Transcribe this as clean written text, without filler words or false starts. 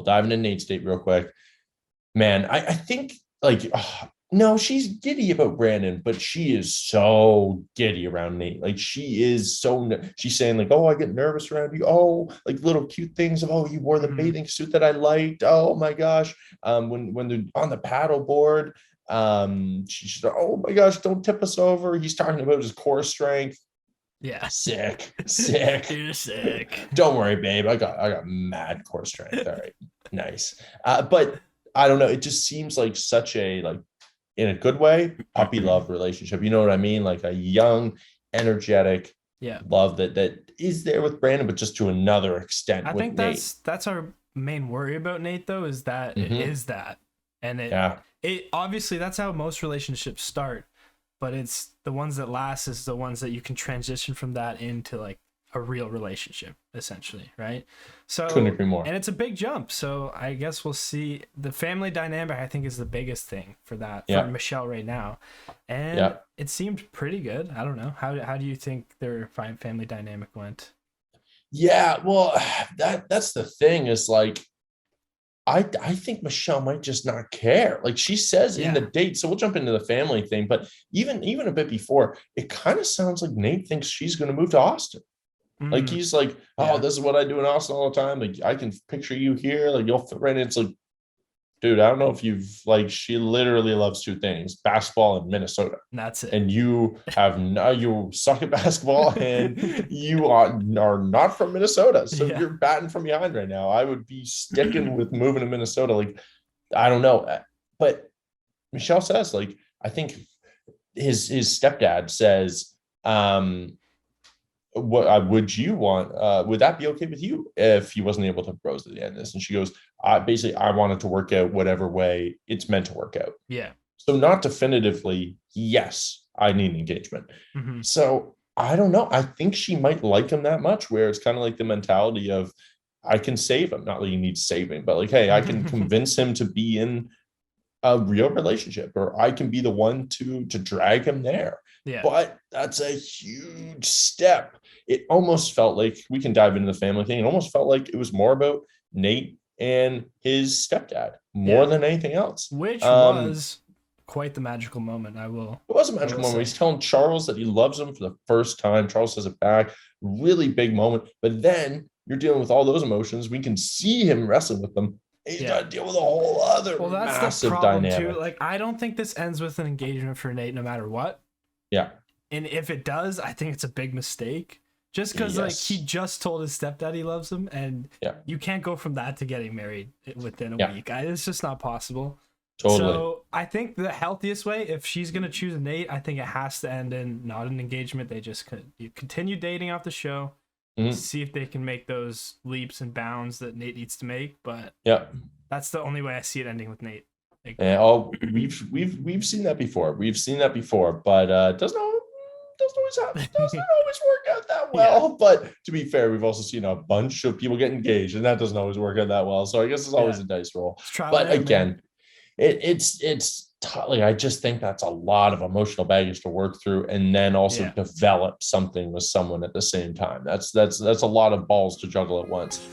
dive into Nate's date real quick. Man, I think like no, she's giddy about Brandon, but she is so giddy around Nate. Like she is so she's saying like, oh, I get nervous around you. Oh, like little cute things of you wore the bathing suit that I liked. Oh my gosh. When they're on the paddle board, she's like, oh my gosh, don't tip us over. He's talking about his core strength. Yeah. Sick. You're sick. Don't worry, babe. I got mad core strength. All right. Nice. But I don't know. It just seems like such a like in a good way, puppy love relationship. You know what I mean? Like a young, energetic love that is there with Brandon, but just to another extent. I think that's our main worry about Nate though, is that it is that. And it obviously that's how most relationships start. But it's the ones that last is the ones that you can transition from that into like a real relationship, essentially, right? So couldn't agree more. And it's a big jump. So I guess we'll see. The family dynamic, I think, is the biggest thing for that for Michelle right now. And it seemed pretty good. I don't know. How do you think their family dynamic went? Yeah, well, that's the thing is like I think Michelle might just not care. Like she says in the date, so we'll jump into the family thing, but even a bit before, it kind of sounds like Nate thinks she's going to move to Austin. Like he's like, oh, this is what I do in Austin all the time. Like I can picture you here. Like you'll fit right in. It's like, dude, I don't know if you've like, she literally loves two things: basketball and Minnesota. And that's it. And you suck at basketball and you are not from Minnesota. So you're batting from behind right now. I would be sticking with moving to Minnesota. Like, I don't know. But Michelle says, like, I think his stepdad says, what would you want? Would that be okay with you if he wasn't able to propose at the end of this? And she goes, basically, I want it to work out whatever way it's meant to work out. Yeah. So not definitively, yes, I need engagement. So I don't know. I think she might like him that much, where it's kind of like the mentality of, I can save him. Not that he needs saving, but like, hey, I can convince him to be in a real relationship, or I can be the one to drag him there. Yeah. But that's a huge step. It almost felt like, we can dive into the family thing. It almost felt like it was more about Nate and his stepdad more than anything else. Which was quite the magical moment. It was a magical moment. He's telling Charles that he loves him for the first time. Charles says it back. Really big moment. But then you're dealing with all those emotions. We can see him wrestling with them. He's got to deal with a whole other massive dynamic. Too. Like, I don't think this ends with an engagement for Nate no matter what. Yeah. And if it does, I think it's a big mistake. Just because like he just told his stepdad he loves him, and you can't go from that to getting married within a week. It's just not possible. Totally. So I think the healthiest way, if she's gonna choose a Nate, I think it has to end in not an engagement. They just continue dating off the show, see if they can make those leaps and bounds that Nate needs to make. But that's the only way I see it ending with Nate. Like, we've seen that before. But doesn't always work out that well. But to be fair, we've also seen a bunch of people get engaged, and that doesn't always work out that well. So I guess it's always a dice roll. But again, it's like, I just think that's a lot of emotional baggage to work through, and then also develop something with someone at the same time. That's a lot of balls to juggle at once.